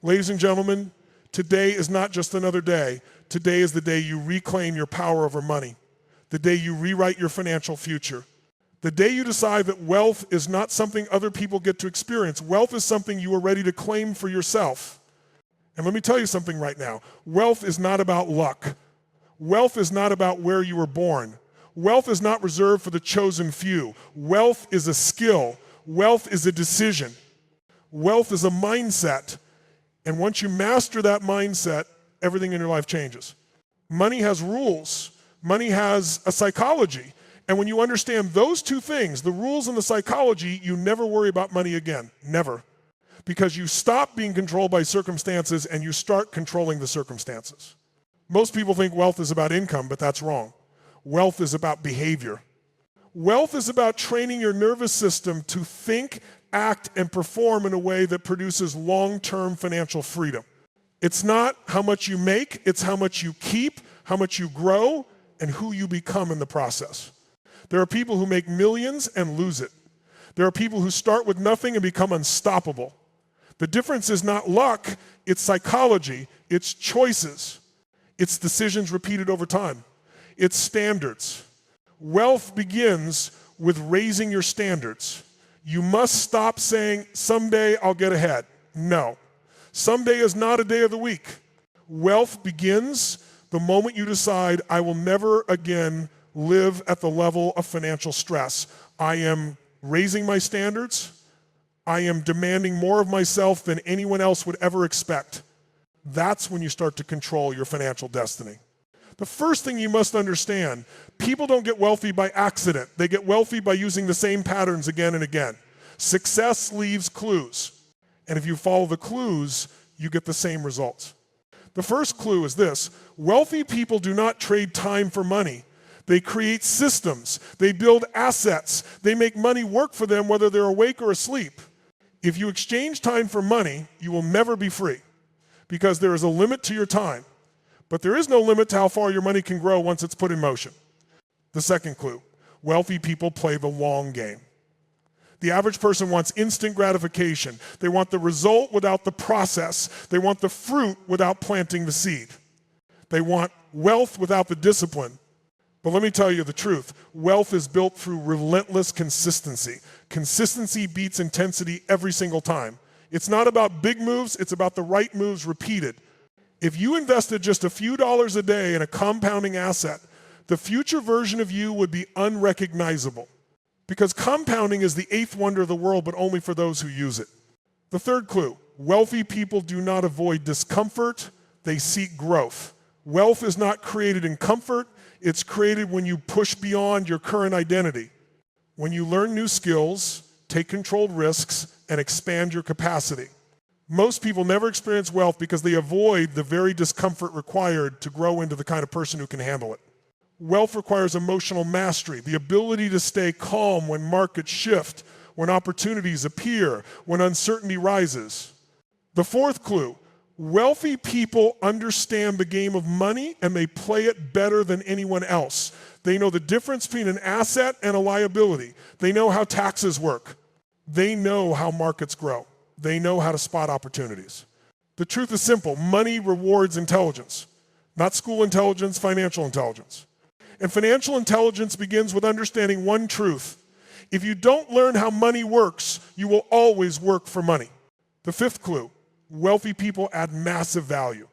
Ladies and gentlemen, today is not just another day. Today is the day you reclaim your power over money, the day you rewrite your financial future, the day you decide that wealth is not something other people get to experience. Wealth is something you are ready to claim for yourself. And let me tell you something right now. Wealth is not about luck. Wealth is not about where you were born. Wealth is not reserved for the chosen few. Wealth is a skill. Wealth is a decision. Wealth is a mindset. And once you master that mindset, everything in your life changes. Money has rules. Money has a psychology. And when you understand those two things, the rules and the psychology, you never worry about money again. Never. Because you stop being controlled by circumstances and you start controlling the circumstances. Most people think wealth is about income, but that's wrong. Wealth is about behavior. Wealth is about training your nervous system to think, act, and perform in a way that produces long-term financial freedom. It's not how much you make, it's how much you keep, how much you grow, and who you become in the process. There are people who make millions and lose it. There are people who start with nothing and become unstoppable. The difference is not luck, it's psychology, it's choices, it's decisions repeated over time, it's standards. Wealth begins with raising your standards. You must stop saying, someday I'll get ahead. No. Someday is not a day of the week. Wealth begins the moment you decide, I will never again live at the level of financial stress. I am raising my standards. I am demanding more of myself than anyone else would ever expect. That's when you start to control your financial destiny. The first thing you must understand, people don't get wealthy by accident. They get wealthy by using the same patterns again and again. Success leaves clues. And if you follow the clues, you get the same results. The first clue is this: wealthy people do not trade time for money. They create systems. They build assets. They make money work for them whether they're awake or asleep. If you exchange time for money, you will never be free because there is a limit to your time. But there is no limit to how far your money can grow once it's put in motion. The second clue: wealthy people play the long game. The average person wants instant gratification. They want the result without the process. They want the fruit without planting the seed. They want wealth without the discipline. But let me tell you the truth. Wealth is built through relentless consistency. Consistency beats intensity every single time. It's not about big moves, it's about the right moves repeated. If you invested just a few dollars a day in a compounding asset, the future version of you would be unrecognizable. Because compounding is the eighth wonder of the world, but only for those who use it. The third clue: wealthy people do not avoid discomfort, they seek growth. Wealth is not created in comfort, it's created when you push beyond your current identity. When you learn new skills, take controlled risks, and expand your capacity. Most people never experience wealth because they avoid the very discomfort required to grow into the kind of person who can handle it. Wealth requires emotional mastery, the ability to stay calm when markets shift, when opportunities appear, when uncertainty rises. The fourth clue: wealthy people understand the game of money and they play it better than anyone else. They know the difference between an asset and a liability. They know how taxes work. They know how markets grow. They know how to spot opportunities. The truth is simple: money rewards intelligence, not school intelligence, financial intelligence. And financial intelligence begins with understanding one truth: if you don't learn how money works, you will always work for money. The fifth clue: wealthy people add massive value.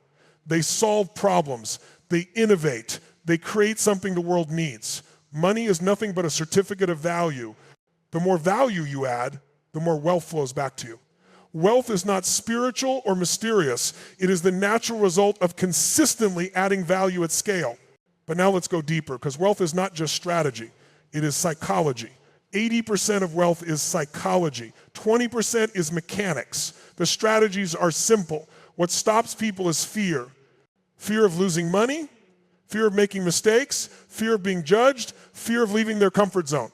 They solve problems, they innovate, they create something the world needs. Money is nothing but a certificate of value. The more value you add, the more wealth flows back to you. Wealth is not spiritual or mysterious. It is the natural result of consistently adding value at scale. But now let's go deeper, because wealth is not just strategy, it is psychology. 80% of wealth is psychology. 20% is mechanics. The strategies are simple. What stops people is fear. Fear of losing money, fear of making mistakes, fear of being judged, fear of leaving their comfort zone.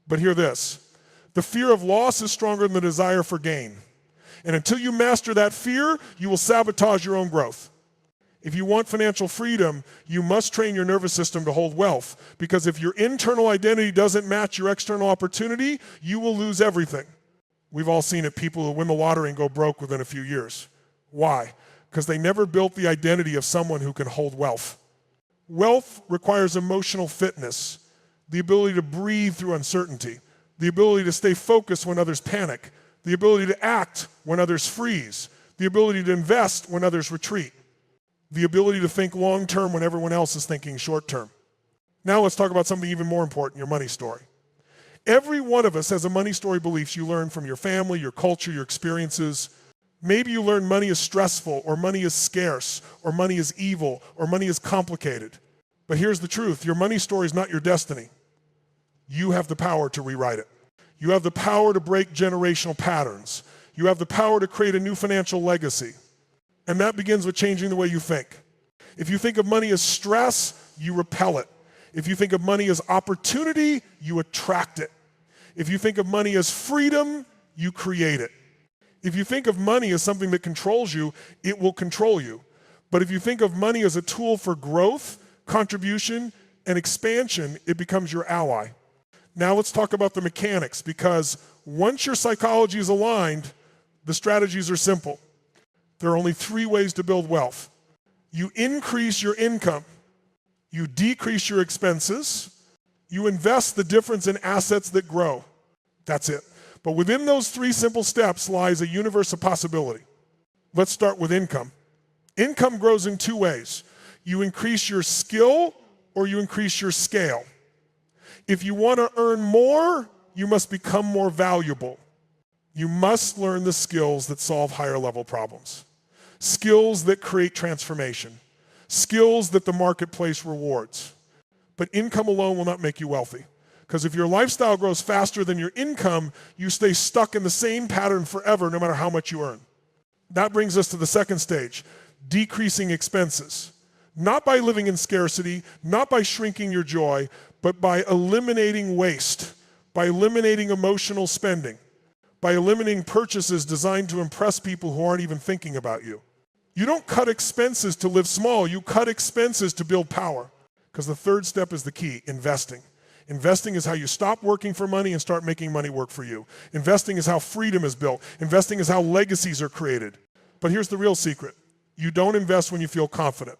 But hear this: the fear of loss is stronger than the desire for gain. And until you master that fear, you will sabotage your own growth. If you want financial freedom, you must train your nervous system to hold wealth. Because if your internal identity doesn't match your external opportunity, you will lose everything. We've all seen it: people who win the lottery and go broke within a few years. Why? Because they never built the identity of someone who can hold wealth. Wealth requires emotional fitness, the ability to breathe through uncertainty, the ability to stay focused when others panic, the ability to act when others freeze, the ability to invest when others retreat, the ability to think long-term when everyone else is thinking short-term. Now let's talk about something even more important, your money story. Every one of us has a money story beliefs you learn from your family, your culture, your experiences. Maybe you learn money is stressful, or money is scarce, or money is evil, or money is complicated. But here's the truth, your money story is not your destiny. You have the power to rewrite it. You have the power to break generational patterns. You have the power to create a new financial legacy. And that begins with changing the way you think. If you think of money as stress, you repel it. If you think of money as opportunity, you attract it. If you think of money as freedom, you create it. If you think of money as something that controls you, it will control you. But if you think of money as a tool for growth, contribution, and expansion, it becomes your ally. Now let's talk about the mechanics, because once your psychology is aligned, the strategies are simple. There are only 3 ways to build wealth. You increase your income, you decrease your expenses, you invest the difference in assets that grow. That's it. But within those 3 simple steps lies a universe of possibility. Let's start with income. Income grows in 2 ways. You increase your skill or you increase your scale. If you want to earn more, you must become more valuable. You must learn the skills that solve higher level problems. Skills that create transformation. Skills that the marketplace rewards. But income alone will not make you wealthy. Because if your lifestyle grows faster than your income, you stay stuck in the same pattern forever, no matter how much you earn. That brings us to the second stage, decreasing expenses. Not by living in scarcity, not by shrinking your joy, but by eliminating waste, by eliminating emotional spending, by eliminating purchases designed to impress people who aren't even thinking about you. You don't cut expenses to live small, you cut expenses to build power. Because the third step is the key, investing. Investing is how you stop working for money and start making money work for you. Investing is how freedom is built. Investing is how legacies are created. But here's the real secret. You don't invest when you feel confident.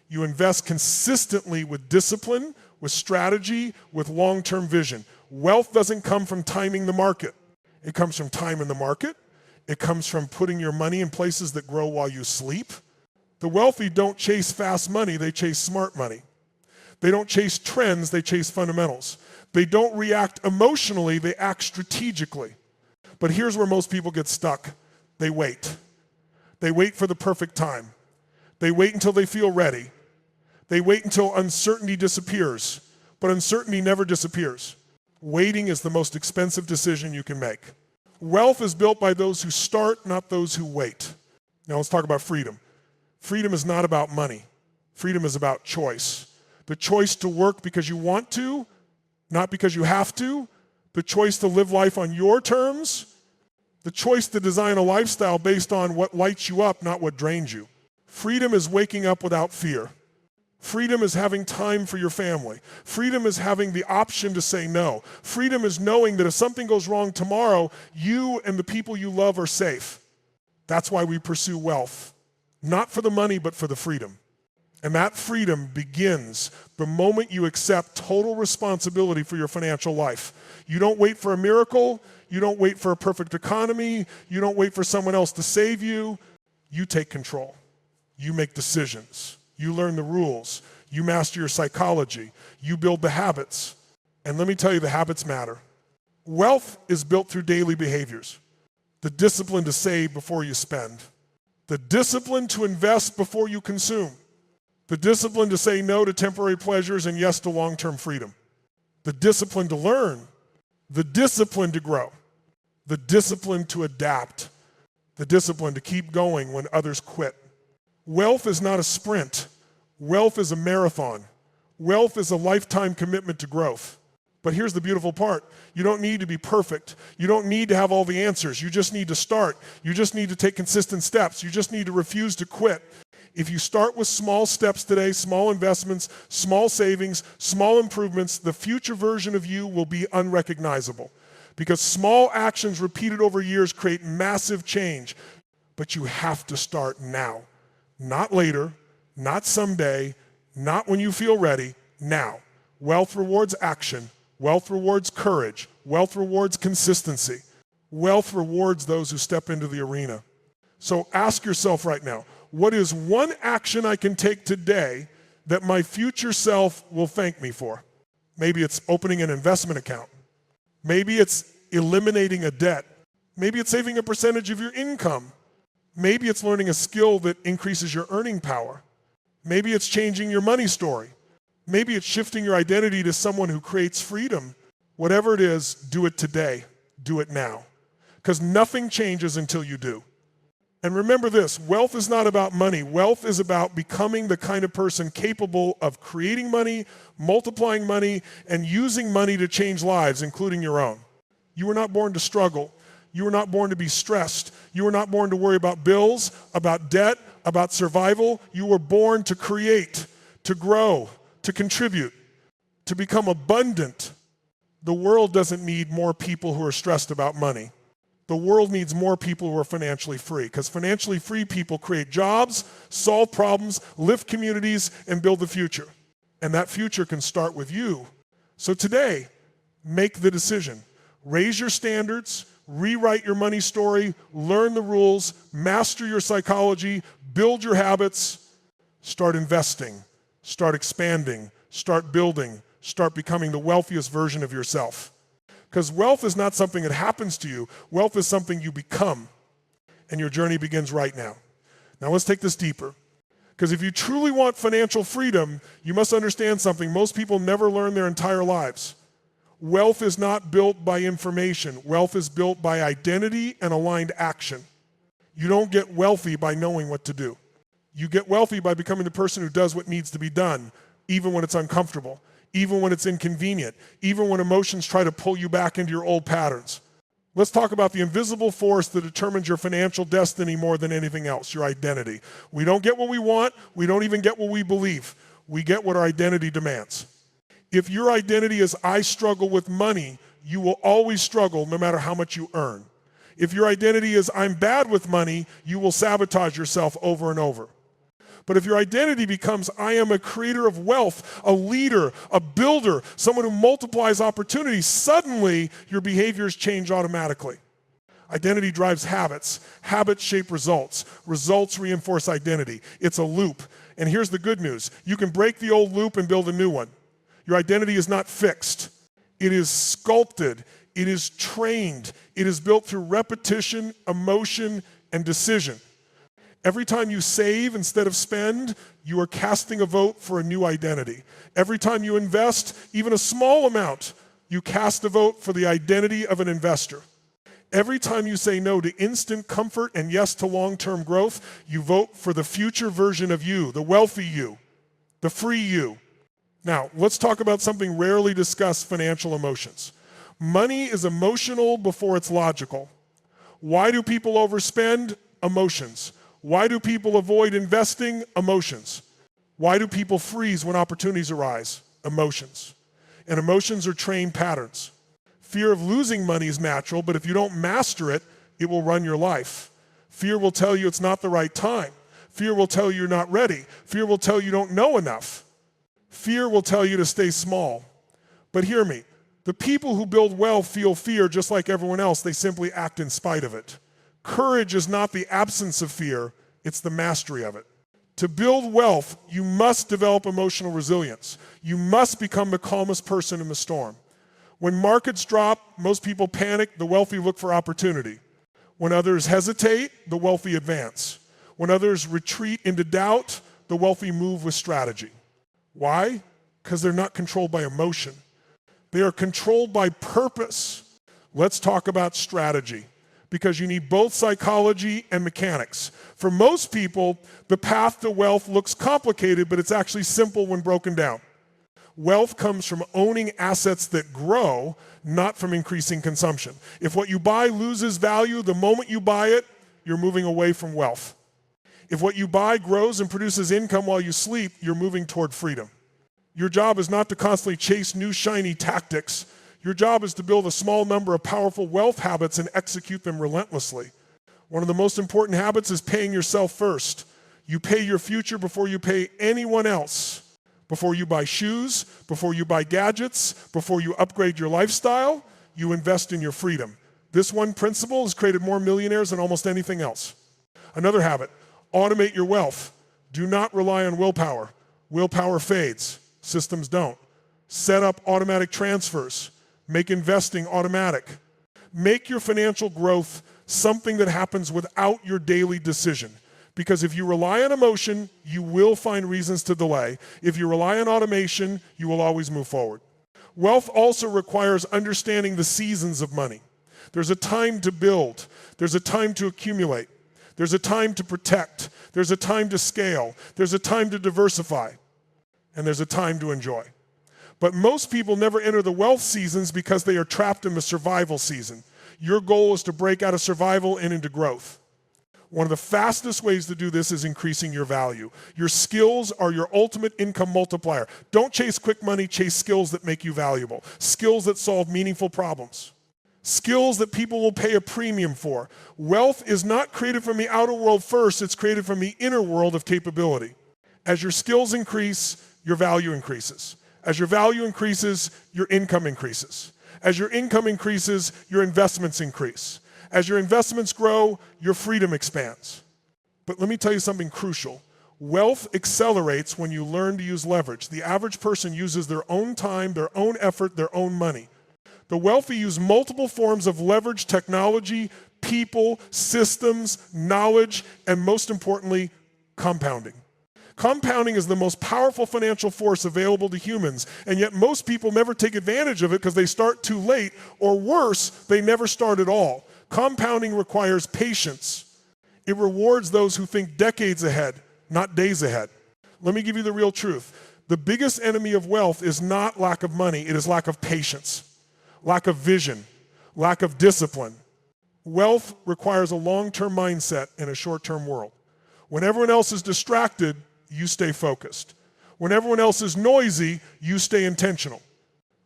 You invest consistently with discipline, with strategy, with long-term vision. Wealth doesn't come from timing the market. It comes from time in the market. It comes from putting your money in places that grow while you sleep. The wealthy don't chase fast money, they chase smart money. They don't chase trends, they chase fundamentals. They don't react emotionally, they act strategically. But here's where most people get stuck. They wait. They wait for the perfect time. They wait until they feel ready. They wait until uncertainty disappears. But uncertainty never disappears. Waiting is the most expensive decision you can make. Wealth is built by those who start, not those who wait. Now let's talk about freedom. Freedom is not about money. Freedom is about choice. The choice to work because you want to, not because you have to. The choice to live life on your terms. The choice to design a lifestyle based on what lights you up, not what drains you. Freedom is waking up without fear. Freedom is having time for your family. Freedom is having the option to say no. Freedom is knowing that if something goes wrong tomorrow, you and the people you love are safe. That's why we pursue wealth. Not for the money, but for the freedom. And that freedom begins the moment you accept total responsibility for your financial life. You don't wait for a miracle. You don't wait for a perfect economy. You don't wait for someone else to save you. You take control. You make decisions. You learn the rules. You master your psychology. You build the habits. And let me tell you, the habits matter. Wealth is built through daily behaviors. The discipline to save before you spend. The discipline to invest before you consume. The discipline to say no to temporary pleasures and yes to long-term freedom. The discipline to learn. The discipline to grow. The discipline to adapt. The discipline to keep going when others quit. Wealth is not a sprint. Wealth is a marathon. Wealth is a lifetime commitment to growth. But here's the beautiful part. You don't need to be perfect. You don't need to have all the answers. You just need to start. You just need to take consistent steps. You just need to refuse to quit. If you start with small steps today, small investments, small savings, small improvements, the future version of you will be unrecognizable. Because small actions repeated over years create massive change. But but you have to start now. Not later, not someday, not when you feel ready, now. Wealth rewards action. Wealth rewards courage. Wealth rewards consistency. Wealth rewards those who step into the arena. So ask yourself right now, what is one action I can take today that my future self will thank me for? Maybe it's opening an investment account. Maybe it's eliminating a debt. Maybe it's saving a percentage of your income. Maybe it's learning a skill that increases your earning power. Maybe it's changing your money story. Maybe it's shifting your identity to someone who creates freedom. Whatever it is, do it today. Do it now. Because nothing changes until you do. And remember this, wealth is not about money. Wealth is about becoming the kind of person capable of creating money, multiplying money, and using money to change lives, including your own. You were not born to struggle. You were not born to be stressed. You were not born to worry about bills, about debt, about survival. You were born to create, to grow, to contribute, to become abundant. The world doesn't need more people who are stressed about money. The world needs more people who are financially free, because financially free people create jobs, solve problems, lift communities, and build the future. And that future can start with you. So today, make the decision. Raise your standards, rewrite your money story, learn the rules, master your psychology, build your habits, start investing, start expanding, start building, start becoming the wealthiest version of yourself. Because wealth is not something that happens to you. Wealth is something you become. And your journey begins right now. Now let's take this deeper. Because if you truly want financial freedom, you must understand something most people never learn their entire lives. Wealth is not built by information. Wealth is built by identity and aligned action. You don't get wealthy by knowing what to do. You get wealthy by becoming the person who does what needs to be done, even when it's uncomfortable, even when it's inconvenient, even when emotions try to pull you back into your old patterns. Let's talk about the invisible force that determines your financial destiny more than anything else, your identity. We don't get what we want. We don't even get what we believe. We get what our identity demands. If your identity is I struggle with money, you will always struggle no matter how much you earn. If your identity is I'm bad with money, you will sabotage yourself over and over. But if your identity becomes I am a creator of wealth, a leader, a builder, someone who multiplies opportunities, suddenly your behaviors change automatically. Identity drives habits. Habits shape results. Results reinforce identity. It's a loop. And here's the good news. You can break the old loop and build a new one. Your identity is not fixed. It is sculpted. It is trained. It is built through repetition, emotion, and decision. Every time you save instead of spend, you are casting a vote for a new identity. Every time you invest, even a small amount, you cast a vote for the identity of an investor. Every time you say no to instant comfort and yes to long-term growth, you vote for the future version of you, the wealthy you, the free you. Now, let's talk about something rarely discussed, financial emotions. Money is emotional before it's logical. Why do people overspend? Emotions. Why do people avoid investing? Emotions. Why do people freeze when opportunities arise? Emotions. And emotions are trained patterns. Fear of losing money is natural, but if you don't master it, it will run your life. Fear will tell you it's not the right time. Fear will tell you you're not ready. Fear will tell you don't know enough. Fear will tell you to stay small. But hear me, the people who build wealth feel fear just like everyone else. They simply act in spite of it. Courage is not the absence of fear, it's the mastery of it. To build wealth, you must develop emotional resilience. You must become the calmest person in the storm. When markets drop, most people panic, the wealthy look for opportunity. When others hesitate, the wealthy advance. When others retreat into doubt, the wealthy move with strategy. Why? Because they're not controlled by emotion. They are controlled by purpose. Let's talk about strategy, because you need both psychology and mechanics. For most people, the path to wealth looks complicated, but it's actually simple when broken down. Wealth comes from owning assets that grow, not from increasing consumption. If what you buy loses value the moment you buy it, you're moving away from wealth. If what you buy grows and produces income while you sleep, you're moving toward freedom. Your job is not to constantly chase new shiny tactics. Your job is to build a small number of powerful wealth habits and execute them relentlessly. One of the most important habits is paying yourself first. You pay your future before you pay anyone else. Before you buy shoes, before you buy gadgets, before you upgrade your lifestyle, you invest in your freedom. This one principle has created more millionaires than almost anything else. Another habit, automate your wealth. Do not rely on willpower. Willpower fades. Systems don't. Set up automatic transfers. Make investing automatic. Make your financial growth something that happens without your daily decision. Because if you rely on emotion, you will find reasons to delay. If you rely on automation, you will always move forward. Wealth also requires understanding the seasons of money. There's a time to build. There's a time to accumulate. There's a time to protect. There's a time to scale. There's a time to diversify. And there's a time to enjoy. But most people never enter the wealth seasons because they are trapped in the survival season. Your goal is to break out of survival and into growth. One of the fastest ways to do this is increasing your value. Your skills are your ultimate income multiplier. Don't chase quick money, chase skills that make you valuable. Skills that solve meaningful problems. Skills that people will pay a premium for. Wealth is not created from the outer world first, it's created from the inner world of capability. As your skills increase, your value increases. As your value increases, your income increases. As your income increases, your investments increase. As your investments grow, your freedom expands. But let me tell you something crucial. Wealth accelerates when you learn to use leverage. The average person uses their own time, their own effort, their own money. The wealthy use multiple forms of leverage, technology, people, systems, knowledge, and most importantly, compounding. Compounding is the most powerful financial force available to humans, and yet most people never take advantage of it because they start too late, or worse, they never start at all. Compounding requires patience. It rewards those who think decades ahead, not days ahead. Let me give you the real truth. The biggest enemy of wealth is not lack of money, it is lack of patience, lack of vision, lack of discipline. Wealth requires a long-term mindset in a short-term world. When everyone else is distracted, you stay focused. When everyone else is noisy, you stay intentional.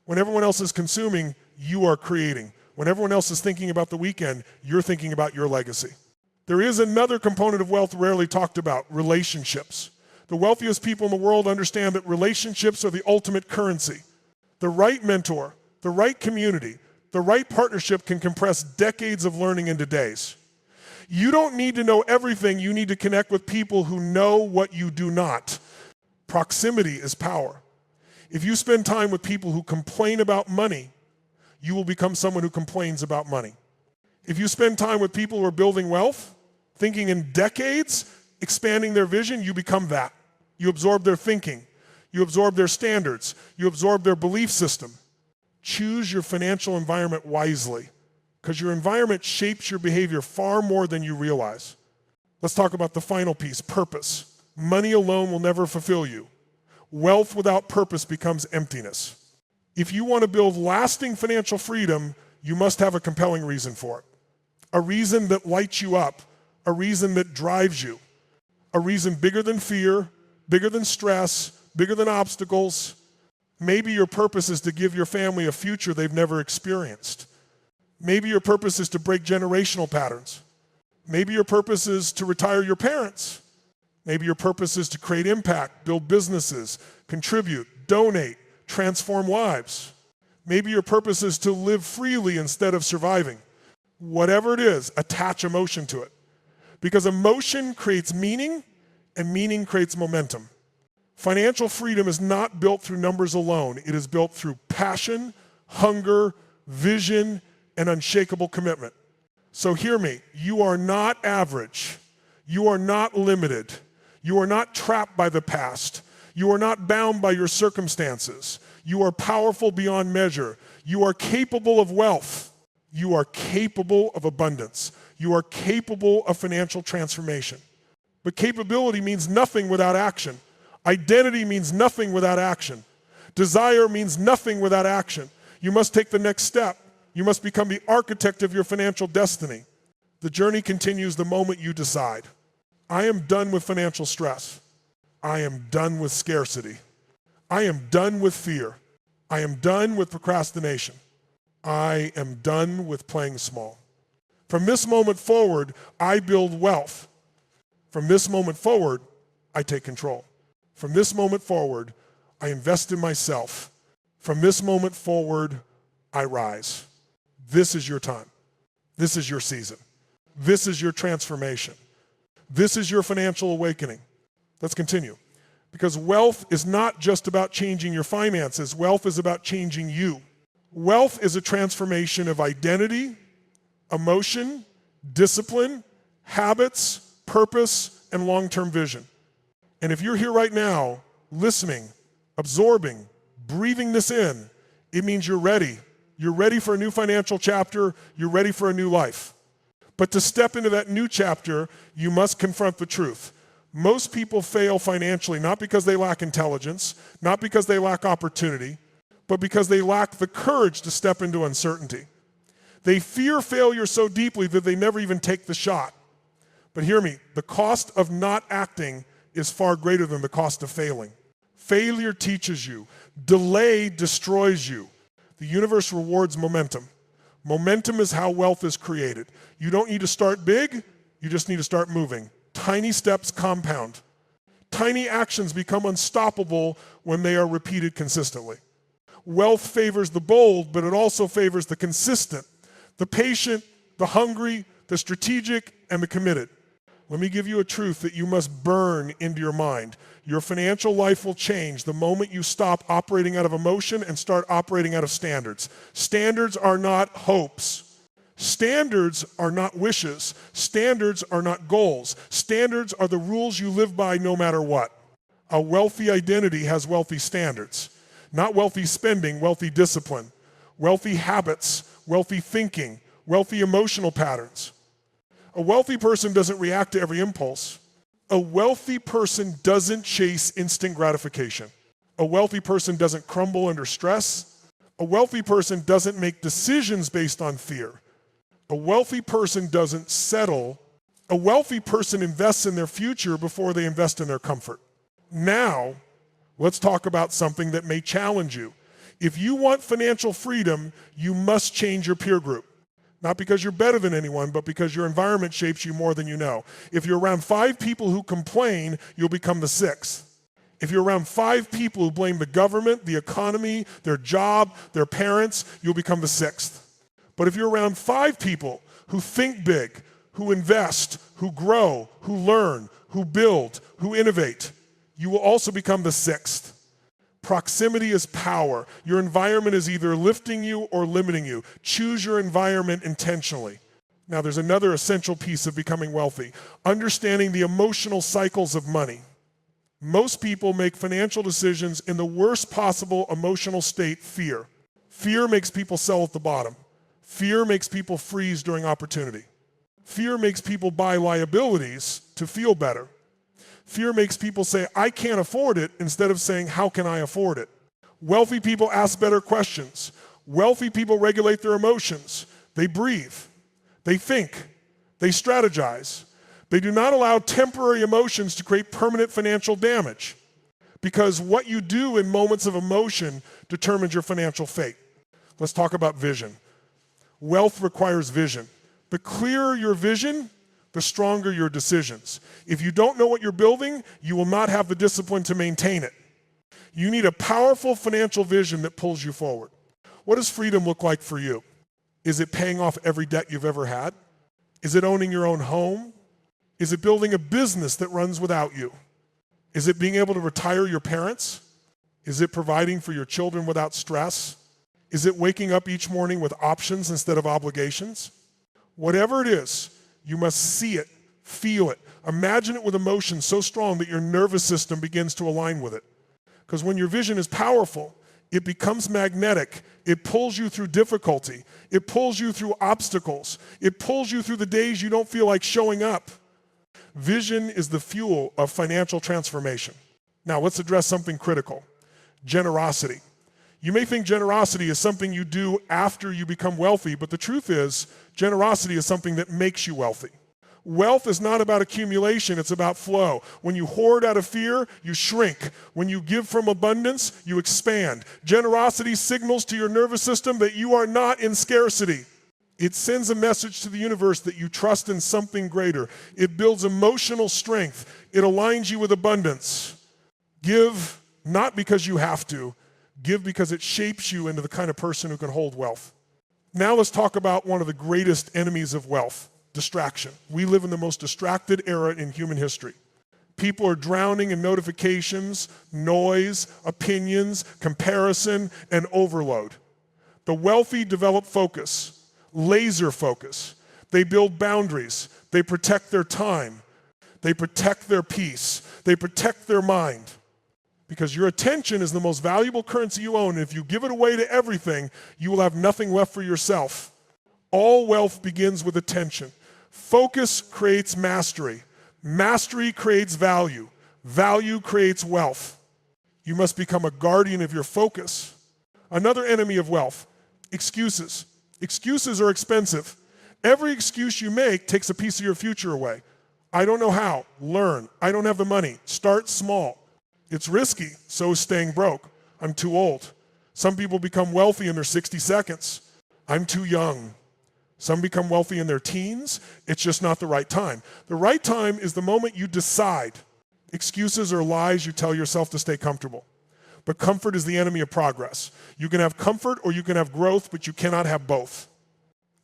When everyone else is consuming, you are creating. When everyone else is thinking about the weekend, you're thinking about your legacy. There is another component of wealth rarely talked about, relationships. The wealthiest people in the world understand that relationships are the ultimate currency. The right mentor, the right community, the right partnership can compress decades of learning into days. You don't need to know everything, you need to connect with people who know what you do not. Proximity is power. If you spend time with people who complain about money, you will become someone who complains about money. If you spend time with people who are building wealth, thinking in decades, expanding their vision, you become that. You absorb their thinking, you absorb their standards, you absorb their belief system. Choose your financial environment wisely, because your environment shapes your behavior far more than you realize. Let's talk about the final piece, purpose. Money alone will never fulfill you. Wealth without purpose becomes emptiness. If you want to build lasting financial freedom, you must have a compelling reason for it. A reason that lights you up, a reason that drives you, a reason bigger than fear, bigger than stress, bigger than obstacles. Maybe your purpose is to give your family a future they've never experienced. Maybe your purpose is to break generational patterns. Maybe your purpose is to retire your parents. Maybe your purpose is to create impact, build businesses, contribute, donate, transform lives. Maybe your purpose is to live freely instead of surviving. Whatever it is, attach emotion to it. Because emotion creates meaning, and meaning creates momentum. Financial freedom is not built through numbers alone. It is built through passion, hunger, vision, and unshakable commitment. So hear me, you are not average. You are not limited. You are not trapped by the past. You are not bound by your circumstances. You are powerful beyond measure. You are capable of wealth. You are capable of abundance. You are capable of financial transformation. But capability means nothing without action. Identity means nothing without action. Desire means nothing without action. You must take the next step. You must become the architect of your financial destiny. The journey continues the moment you decide. I am done with financial stress. I am done with scarcity. I am done with fear. I am done with procrastination. I am done with playing small. From this moment forward, I build wealth. From this moment forward, I take control. From this moment forward, I invest in myself. From this moment forward, I rise. This is your time. This is your season. This is your transformation. This is your financial awakening. Let's continue. Because wealth is not just about changing your finances. Wealth is about changing you. Wealth is a transformation of identity, emotion, discipline, habits, purpose, and long-term vision. And if you're here right now, listening, absorbing, breathing this in, it means you're ready. You're ready for a new financial chapter. You're ready for a new life. But to step into that new chapter, you must confront the truth. Most people fail financially, not because they lack intelligence, not because they lack opportunity, but because they lack the courage to step into uncertainty. They fear failure so deeply that they never even take the shot. But hear me, the cost of not acting is far greater than the cost of failing. Failure teaches you. Delay destroys you. The universe rewards momentum. Momentum is how wealth is created. You don't need to start big, you just need to start moving. Tiny steps compound. Tiny actions become unstoppable when they are repeated consistently. Wealth favors the bold, but it also favors the consistent, the patient, the hungry, the strategic, and the committed. Let me give you a truth that you must burn into your mind. Your financial life will change the moment you stop operating out of emotion and start operating out of standards. Standards are not hopes. Standards are not wishes. Standards are not goals. Standards are the rules you live by no matter what. A wealthy identity has wealthy standards. Not wealthy spending, wealthy discipline. Wealthy habits, wealthy thinking, wealthy emotional patterns. A wealthy person doesn't react to every impulse. A wealthy person doesn't chase instant gratification. A wealthy person doesn't crumble under stress. A wealthy person doesn't make decisions based on fear. A wealthy person doesn't settle. A wealthy person invests in their future before they invest in their comfort. Now, let's talk about something that may challenge you. If you want financial freedom, you must change your peer group. Not because you're better than anyone, but because your environment shapes you more than you know. If you're around 5 people who complain, you'll become the 6th. If you're around 5 people who blame the government, the economy, their job, their parents, you'll become the 6th. But if you're around 5 people who think big, who invest, who grow, who learn, who build, who innovate, you will also become the 6th. Proximity is power. Your environment is either lifting you or limiting you. Choose your environment intentionally. Now, there's another essential piece of becoming wealthy: understanding the emotional cycles of money. Most people make financial decisions in the worst possible emotional state, fear. Fear makes people sell at the bottom. Fear makes people freeze during opportunity. Fear makes people buy liabilities to feel better. Fear makes people say, I can't afford it, instead of saying, how can I afford it? Wealthy people ask better questions. Wealthy people regulate their emotions. They breathe. They think. They strategize. They do not allow temporary emotions to create permanent financial damage, because what you do in moments of emotion determines your financial fate. Let's talk about vision. Wealth requires vision. The clearer your vision, the stronger your decisions. If you don't know what you're building, you will not have the discipline to maintain it. You need a powerful financial vision that pulls you forward. What does freedom look like for you? Is it paying off every debt you've ever had? Is it owning your own home? Is it building a business that runs without you? Is it being able to retire your parents? Is it providing for your children without stress? Is it waking up each morning with options instead of obligations? Whatever it is, you must see it, feel it, imagine it with emotion so strong that your nervous system begins to align with it. Because when your vision is powerful, it becomes magnetic. It pulls you through difficulty. It pulls you through obstacles. It pulls you through the days you don't feel like showing up. Vision is the fuel of financial transformation. Now let's address something critical: generosity. You may think generosity is something you do after you become wealthy, but the truth is, generosity is something that makes you wealthy. Wealth is not about accumulation, it's about flow. When you hoard out of fear, you shrink. When you give from abundance, you expand. Generosity signals to your nervous system that you are not in scarcity. It sends a message to the universe that you trust in something greater. It builds emotional strength. It aligns you with abundance. Give not because you have to. Give because it shapes you into the kind of person who can hold wealth. Now let's talk about one of the greatest enemies of wealth, distraction. We live in the most distracted era in human history. People are drowning in notifications, noise, opinions, comparison, and overload. The wealthy develop focus, laser focus. They build boundaries. They protect their time. They protect their peace. They protect their mind. Because your attention is the most valuable currency you own. And if you give it away to everything, you will have nothing left for yourself. All wealth begins with attention. Focus creates mastery. Mastery creates value. Value creates wealth. You must become a guardian of your focus. Another enemy of wealth, excuses. Excuses are expensive. Every excuse you make takes a piece of your future away. I don't know how. Learn. I don't have the money. Start small. It's risky, so is staying broke. I'm too old. Some people become wealthy in their 60 seconds. I'm too young. Some become wealthy in their teens. It's just not the right time. The right time is the moment you decide. Excuses are lies you tell yourself to stay comfortable. But comfort is the enemy of progress. You can have comfort or you can have growth, but you cannot have both.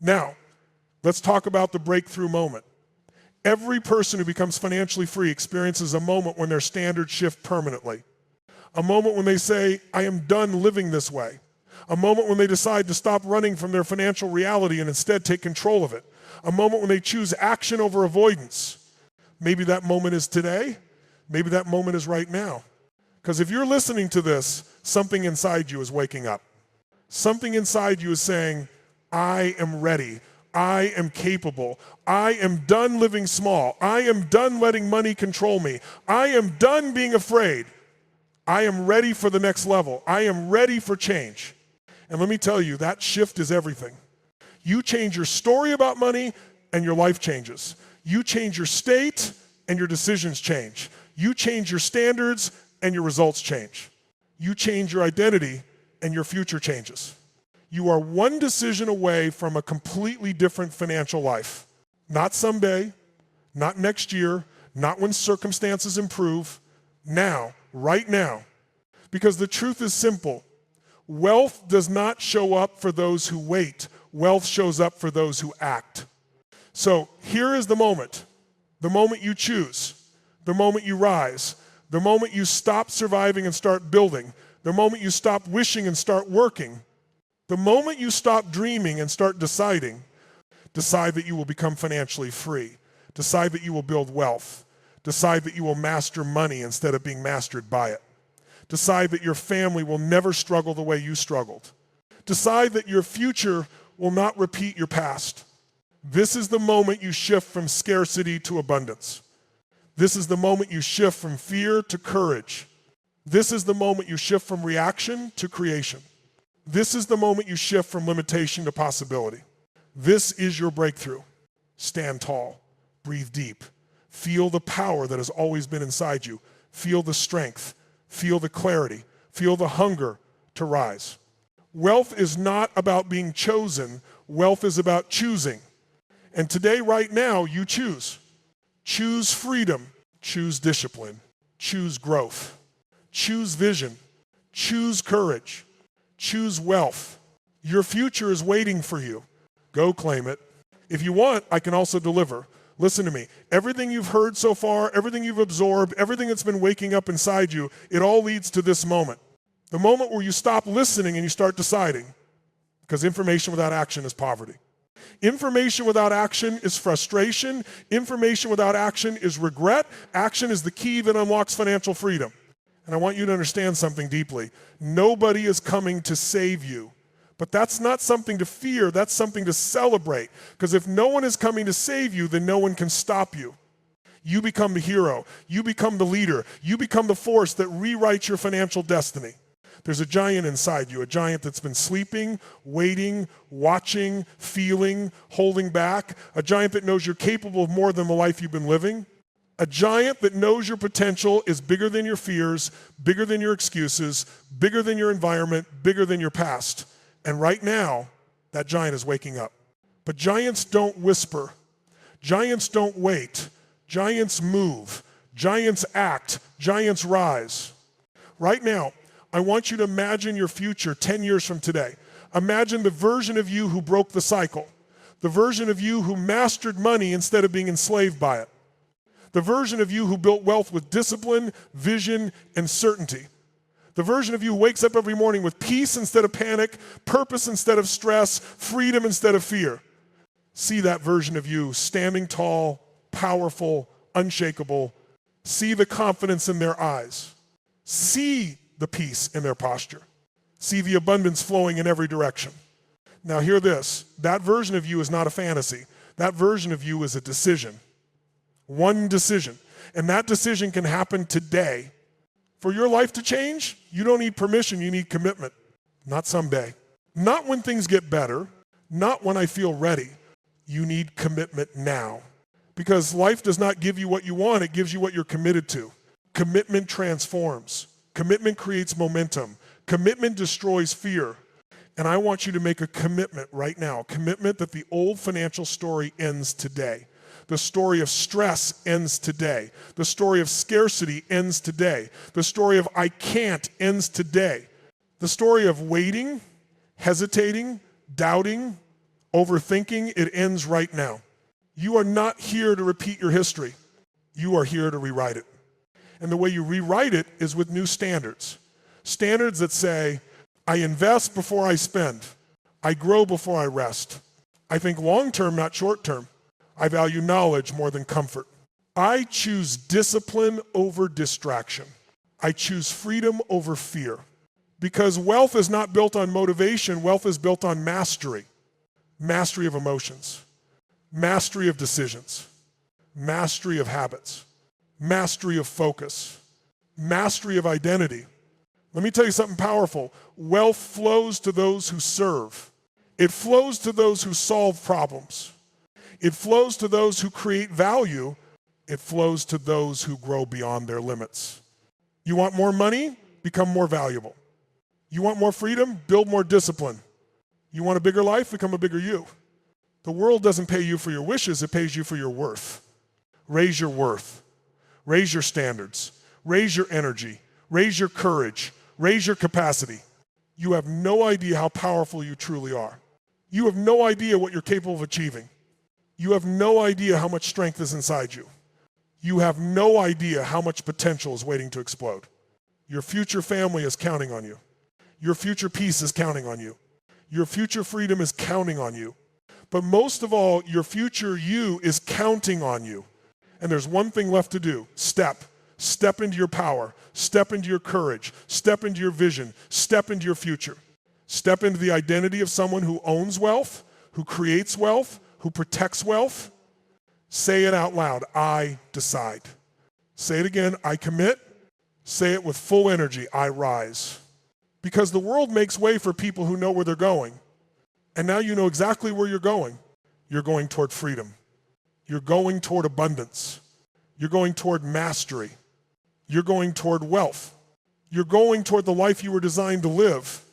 Now, let's talk about the breakthrough moment. Every person who becomes financially free experiences a moment when their standards shift permanently. A moment when they say, I am done living this way. A moment when they decide to stop running from their financial reality and instead take control of it. A moment when they choose action over avoidance. Maybe that moment is today. Maybe that moment is right now. Because if you're listening to this, something inside you is waking up. Something inside you is saying, I am ready. I am capable. I am done living small. I am done letting money control me. I am done being afraid. I am ready for the next level. I am ready for change. And let me tell you, that shift is everything. You change your story about money and your life changes. You change your state and your decisions change. You change your standards and your results change. You change your identity and your future changes. You are one decision away from a completely different financial life. Not someday, not next year, not when circumstances improve. Now, right now. Because the truth is simple. Wealth does not show up for those who wait. Wealth shows up for those who act. So here is the moment you choose, the moment you rise, the moment you stop surviving and start building, the moment you stop wishing and start working, the moment you stop dreaming and start deciding. Decide that you will become financially free. Decide that you will build wealth. Decide that you will master money instead of being mastered by it. Decide that your family will never struggle the way you struggled. Decide that your future will not repeat your past. This is the moment you shift from scarcity to abundance. This is the moment you shift from fear to courage. This is the moment you shift from reaction to creation. This is the moment you shift from limitation to possibility. This is your breakthrough. Stand tall. Breathe deep. Feel the power that has always been inside you. Feel the strength. Feel the clarity. Feel the hunger to rise. Wealth is not about being chosen. Wealth is about choosing. And today, right now, you choose. Choose freedom. Choose discipline. Choose growth. Choose vision. Choose courage. Choose wealth. Your future is waiting for you. Go claim it. If you want, I can also deliver. Listen to me. Everything you've heard so far, everything you've absorbed, everything that's been waking up inside you, it all leads to this moment. The moment where you stop listening and you start deciding. Because information without action is poverty. Information without action is frustration. Information without action is regret. Action is the key that unlocks financial freedom. And I want you to understand something deeply. Nobody is coming to save you. But that's not something to fear, that's something to celebrate. Because if no one is coming to save you, then no one can stop you. You become the hero, you become the leader, you become the force that rewrites your financial destiny. There's a giant inside you, a giant that's been sleeping, waiting, watching, feeling, holding back, a giant that knows you're capable of more than the life you've been living. A giant that knows your potential is bigger than your fears, bigger than your excuses, bigger than your environment, bigger than your past. And right now, that giant is waking up. But giants don't whisper. Giants don't wait. Giants move. Giants act. Giants rise. Right now, I want you to imagine your future 10 years from today. Imagine the version of you who broke the cycle. The version of you who mastered money instead of being enslaved by it. The version of you who built wealth with discipline, vision, and certainty. The version of you who wakes up every morning with peace instead of panic, purpose instead of stress, freedom instead of fear. See that version of you standing tall, powerful, unshakable. See the confidence in their eyes. See the peace in their posture. See the abundance flowing in every direction. Now hear this, that version of you is not a fantasy. That version of you is a decision. One decision. And that decision can happen today. For your life to change, you don't need permission, you need commitment. Not someday. Not when things get better. Not when I feel ready. You need commitment now. Because life does not give you what you want, it gives you what you're committed to. Commitment transforms. Commitment creates momentum. Commitment destroys fear. And I want you to make a commitment right now. A commitment that the old financial story ends today. The story of stress ends today. The story of scarcity ends today. The story of I can't ends today. The story of waiting, hesitating, doubting, overthinking, it ends right now. You are not here to repeat your history. You are here to rewrite it. And the way you rewrite it is with new standards. Standards that say, I invest before I spend. I grow before I rest. I think long-term, not short-term. I value knowledge more than comfort. I choose discipline over distraction. I choose freedom over fear. Because wealth is not built on motivation, wealth is built on mastery. Mastery of emotions. Mastery of decisions. Mastery of habits. Mastery of focus. Mastery of identity. Let me tell you something powerful. Wealth flows to those who serve. It flows to those who solve problems. It flows to those who create value. It flows to those who grow beyond their limits. You want more money? Become more valuable. You want more freedom? Build more discipline. You want a bigger life? Become a bigger you. The world doesn't pay you for your wishes, it pays you for your worth. Raise your worth. Raise your standards. Raise your energy. Raise your courage. Raise your capacity. You have no idea how powerful you truly are. You have no idea what you're capable of achieving. You have no idea how much strength is inside you. You have no idea how much potential is waiting to explode. Your future family is counting on you. Your future peace is counting on you. Your future freedom is counting on you. But most of all, your future you is counting on you. And there's one thing left to do. Step. Step into your power. Step into your courage. Step into your vision. Step into your future. Step into the identity of someone who owns wealth, who creates wealth, who protects wealth. Say it out loud. I decide. Say it again. I commit. Say it with full energy. I rise. Because the world makes way for people who know where they're going. And now you know exactly where you're going. You're going toward freedom. You're going toward abundance. You're going toward mastery. You're going toward wealth. You're going toward the life you were designed to live.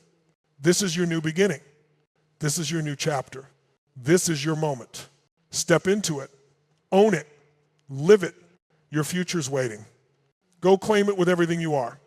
This is your new beginning. This is your new chapter. This is your moment. Step into it. Own it. Live it. Your future's waiting. Go claim it with everything you are.